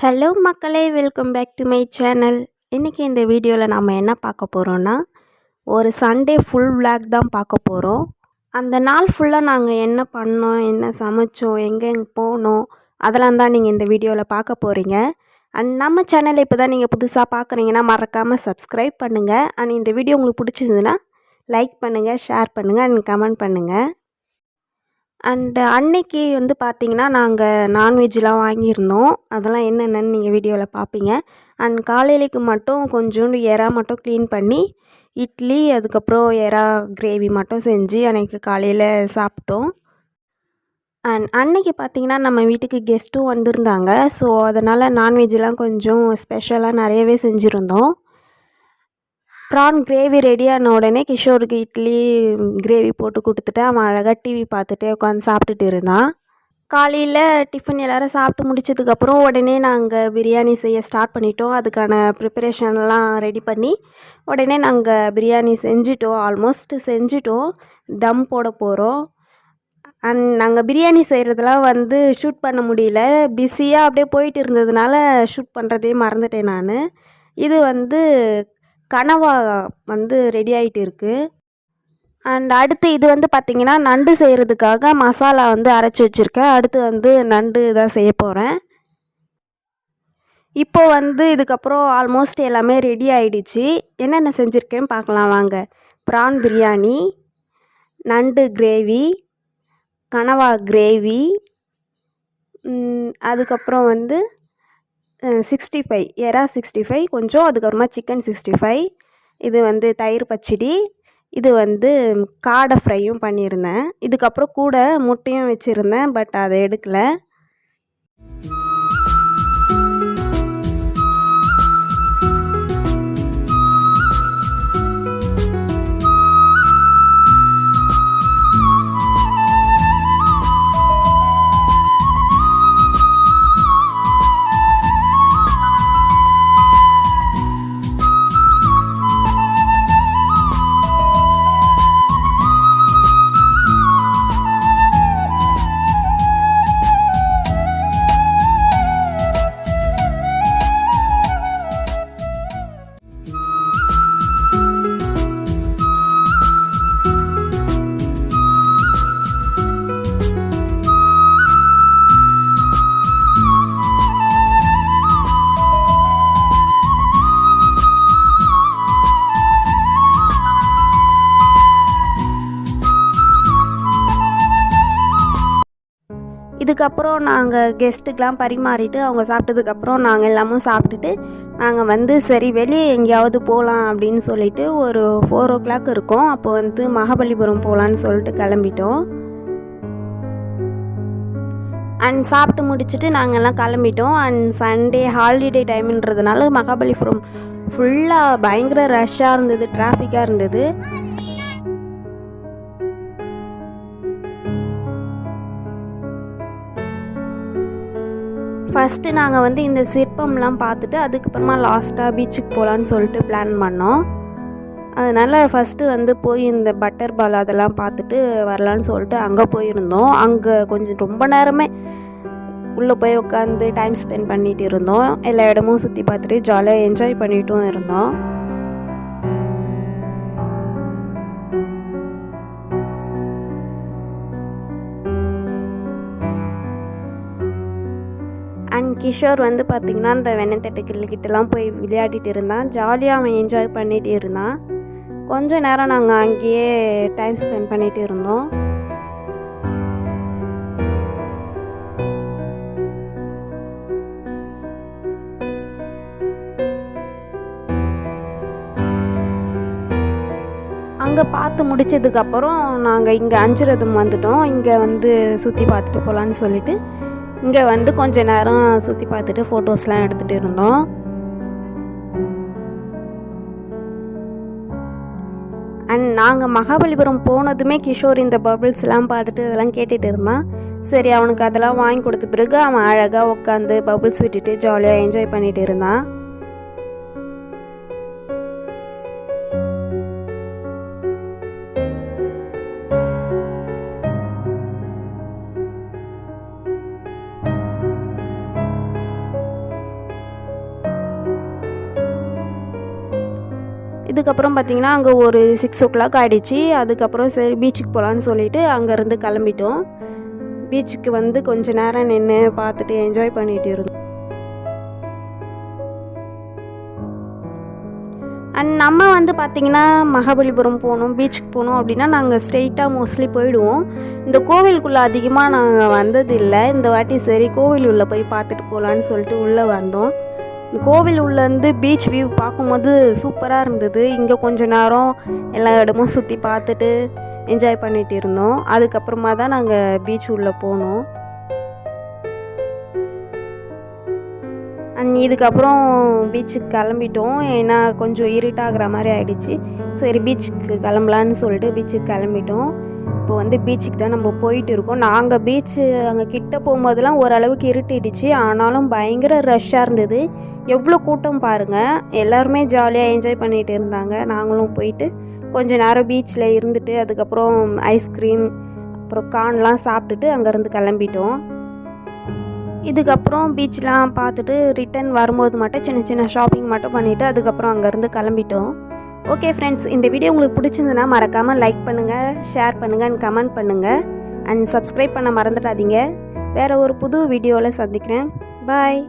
Hello மக்களே, welcome back to my channel. இன்றைக்கி இந்த வீடியோவில் நாம் என்ன பார்க்க போகிறோன்னா, ஒரு சண்டே ஃபுல் விளாக் தான் பார்க்க போகிறோம். அந்த நாள் ஃபுல்லாக நாங்கள் என்ன பண்ணோம், என்ன சமைச்சோம், எங்கெங்கே போனோம், அதெல்லாம் தான் நீங்கள் இந்த வீடியோவில் பார்க்க போகிறீங்க. அண்ட் நம்ம சேனலை இப்போ தான் நீங்கள் புதுசாக பார்க்குறீங்கன்னா மறக்காமல் சப்ஸ்கிரைப் பண்ணுங்கள். அண்ட் இந்த வீடியோ உங்களுக்கு பிடிச்சிருந்துன்னா லைக் பண்ணுங்கள், ஷேர் பண்ணுங்கள் அண்ட் கமெண்ட் பண்ணுங்கள். அண்டு அன்னைக்கு பார்த்திங்கன்னா நாங்கள் நான்வெஜ்லாம் வாங்கியிருந்தோம். அதெல்லாம் என்னென்னு நீங்கள் வீடியோவில் பார்ப்பீங்க. அண்ட் காலையிலைக்கு மட்டும் கொஞ்சோண்டு எறா மட்டும் க்ளீன் பண்ணி இட்லி, அதுக்கப்புறம் எறா கிரேவி மட்டும் செஞ்சு அன்றைக்கி காலையில் சாப்பிட்டோம். அண்ட் அன்றைக்கி பார்த்திங்கன்னா நம்ம வீட்டுக்கு கெஸ்ட்டும் வந்திருந்தாங்க. ஸோ அதனால் நான்வெஜ்லாம் கொஞ்சம் ஸ்பெஷலாக நிறையவே செஞ்சுருந்தோம். ப்ரான் கிரேவி ரெடியான உடனே கிஷோருக்கு இட்லி கிரேவி போட்டு கொடுத்துட்டு அவன் அழகாக டிவி பார்த்துட்டே உட்காந்து சாப்பிட்டுட்டு இருந்தான். காலையில் டிஃபன் எல்லோரும் சாப்பிட்டு முடிச்சதுக்கப்புறம் உடனே நாங்கள் பிரியாணி செய்ய ஸ்டார்ட் பண்ணிட்டோம். அதுக்கான ப்ரிப்பரேஷன்லாம் ரெடி பண்ணி உடனே நாங்கள் பிரியாணி செஞ்சிட்டோம். ஆல்மோஸ்ட் செஞ்சிட்டோம். டம் போட போகிறோம். அண்ட் நாங்கள் பிரியாணி செய்கிறதுலாம் ஷூட் பண்ண முடியல. பிஸியாக அப்படியே போயிட்டு இருந்ததுனால ஷூட் பண்ணுறதே மறந்துட்டேன் நான். இது கனவா ரெடி ஆகிட்டு இருக்குது. அண்ட் அடுத்து இது பார்த்திங்கன்னா நண்டு செய்கிறதுக்காக மசாலா அரைச்சி வச்சுருக்கேன். அடுத்து நண்டு தான் செய்ய போகிறேன். இப்போது இதுக்கப்புறம் ஆல்மோஸ்ட் எல்லாமே ரெடி ஆகிடுச்சு. என்னென்ன செஞ்சுருக்கேன்னு பார்க்கலாம் வாங்க. ப்ரான் பிரியாணி, நண்டு கிரேவி, கனவா கிரேவி, அதுக்கப்புறம் 65 எறா 65 கொஞ்சம், அதுக்கப்புறமா சிக்கன் 65, இது தயிர் பச்சடி, இது காடை ஃப்ரையும் பண்ணியிருந்தேன். இதுக்கப்புறம் கூட முட்டையும் வச்சுருந்தேன், பட் அதை எடுக்கலை. இதுக்கப்புறம் நாங்கள் கெஸ்ட்டுக்கெலாம் பரிமாறிட்டு அவங்க சாப்பிட்டதுக்கப்புறம் நாங்கள் எல்லாமும் சாப்பிட்டுட்டு நாங்கள் சரி வெளியே எங்கேயாவது போகலாம் அப்படின்னு சொல்லிட்டு ஒரு 4 o'clock இருக்கும். அப்போ மகாபலிபுரம் போகலான்னு சொல்லிட்டு கிளம்பிட்டோம். அண்ட் சாப்பிட்டு முடிச்சுட்டு நாங்கள்லாம் கிளம்பிட்டோம். அண்ட் சண்டே ஹாலிடே டைம்ன்றதுனால மகாபலிபுரம் ஃபுல்லாக பயங்கர ரஷ்ஷாக இருந்தது, டிராஃபிக்காக இருந்தது. ஃபஸ்ட்டு நாங்கள் இந்த சிற்பம்லாம் பார்த்துட்டு அதுக்கப்புறமா லாஸ்ட்டாக பீச்சுக்கு போகலான்னு சொல்லிட்டு பிளான் பண்ணோம். அதனால் ஃபஸ்ட்டு போய் இந்த பட்டர் பால் அதெல்லாம் பார்த்துட்டு வரலான்னு சொல்லிட்டு அங்கே போயிருந்தோம். அங்கே கொஞ்சம் ரொம்ப நேரமே உள்ளே போய் உட்காந்து டைம் ஸ்பெண்ட் பண்ணிகிட்டு இருந்தோம். எல்லா இடமும் சுற்றி பார்த்துட்டு ஜாலியாக என்ஜாய் பண்ணிகிட்டும் இருந்தோம். அண்ட் கிஷோர் பார்த்திங்கன்னா அந்த வெண்ணத்தட்டு கிட்டலாம் போய் விளையாடிட்டு இருந்தான். ஜாலியாக அவன் என்ஜாய் பண்ணிகிட்டு இருந்தான். கொஞ்சம் நேரம் நாங்கள் அங்கேயே டைம் ஸ்பெண்ட் பண்ணிகிட்டு இருந்தோம். அங்கே பார்த்து முடித்ததுக்கப்புறம் நாங்கள் இங்கே அஞ்சுரதம் வந்துட்டோம். இங்கே சுற்றி பார்த்துட்டு போகலான்னு சொல்லிட்டு இங்கே கொஞ்ச நேரம் சுற்றி பார்த்துட்டு ஃபோட்டோஸ்லாம் எடுத்துகிட்டு இருந்தோம். அண்ட் நாங்கள் மகாபலிபுரம் போனதுமே கிஷோர் இந்த பபுள்ஸ்லாம் பார்த்துட்டு அதெல்லாம் கேட்டுகிட்டு இருந்தான். சரி, அவனுக்கு அதெல்லாம் வாங்கி கொடுத்த பிறகு அவன் அழகாக உட்காந்து பபுள்ஸ் விட்டுட்டு ஜாலியாக என்ஜாய் பண்ணிகிட்டு இருந்தான். இதுக்கப்புறம் பார்த்திங்கன்னா அங்கே ஒரு 6 o'clock ஆகிடுச்சு. அதுக்கப்புறம் சரி பீச்சுக்கு போகலான்னு சொல்லிவிட்டு அங்கேருந்து கிளம்பிட்டோம். பீச்சுக்கு வந்து கொஞ்சம் நேரம் நின்று பார்த்துட்டு என்ஜாய் பண்ணிகிட்டு இருந்தோம். அண்ட் நம்ம வந்து பார்த்திங்கன்னா மகாபலிபுரம் போகணும், பீச்சுக்கு போகணும் அப்படின்னா நாங்கள் ஸ்ட்ரெயிட்டாக மோஸ்ட்லி போயிடுவோம். இந்த கோவிலுக்குள்ளே அதிகமாக நாங்கள் வந்ததில்லை. இந்த வாட்டி சரி கோவில் உள்ளே போய் பார்த்துட்டு போகலான்னு சொல்லிட்டு உள்ளே வந்தோம். இந்த கோவில் உள்ளேருந்து பீச் வியூ பார்க்கும்போது சூப்பராக இருந்தது. இங்கே கொஞ்சம் நேரம் எல்லா இடமும் சுற்றி பார்த்துட்டு என்ஜாய் பண்ணிகிட்டு இருந்தோம். அதுக்கப்புறமா தான் நாங்கள் பீச் உள்ளே போனோம். அண்ட் இதுக்கப்புறம் பீச்சுக்கு கிளம்பிட்டோம். ஏன்னா கொஞ்சம் இருட்டாகிற மாதிரி ஆகிடுச்சு. சரி பீச்சுக்கு கிளம்பலான்னு சொல்லிட்டு பீச்சுக்கு கிளம்பிட்டோம். இப்போ வந்து பீச்சுக்கு தான் நம்ம போயிட்டு இருக்கோம். நாங்கள் பீச்சு அங்கே கிட்ட போகும்போதெல்லாம் ஓரளவுக்கு இருட்டிடுச்சு. ஆனாலும் பயங்கர ரஷ்ஷாக இருந்தது. எவ்வளோ கூட்டம் பாருங்கள். எல்லாருமே ஜாலியாக என்ஜாய் பண்ணிகிட்டு இருந்தாங்க. நாங்களும் போயிட்டு கொஞ்சம் நேரம் பீச்சில் இருந்துட்டு அதுக்கப்புறம் ஐஸ்கிரீம் அப்புறம் கார்ன்லாம் சாப்பிட்டுட்டு அங்கேருந்து கிளம்பிட்டோம். இதுக்கப்புறம் பீச்லாம் பார்த்துட்டு ரிட்டன் வரும்போது மட்டும் சின்ன சின்ன ஷாப்பிங் மட்டும் பண்ணிவிட்டு அதுக்கப்புறம் அங்கேருந்து கிளம்பிட்டோம். ஓகே ஃப்ரெண்ட்ஸ், இந்த வீடியோ உங்களுக்கு பிடிச்சிருந்துன்னா மறக்காமல் லைக் பண்ணுங்கள், ஷேர் பண்ணுங்கள் அண்ட் கமெண்ட் பண்ணுங்கள் அண்ட் சப்ஸ்கிரைப் பண்ண மறந்துடாதீங்க. வேறு ஒரு புது வீடியோவில் சந்திக்கிறேன். பாய்.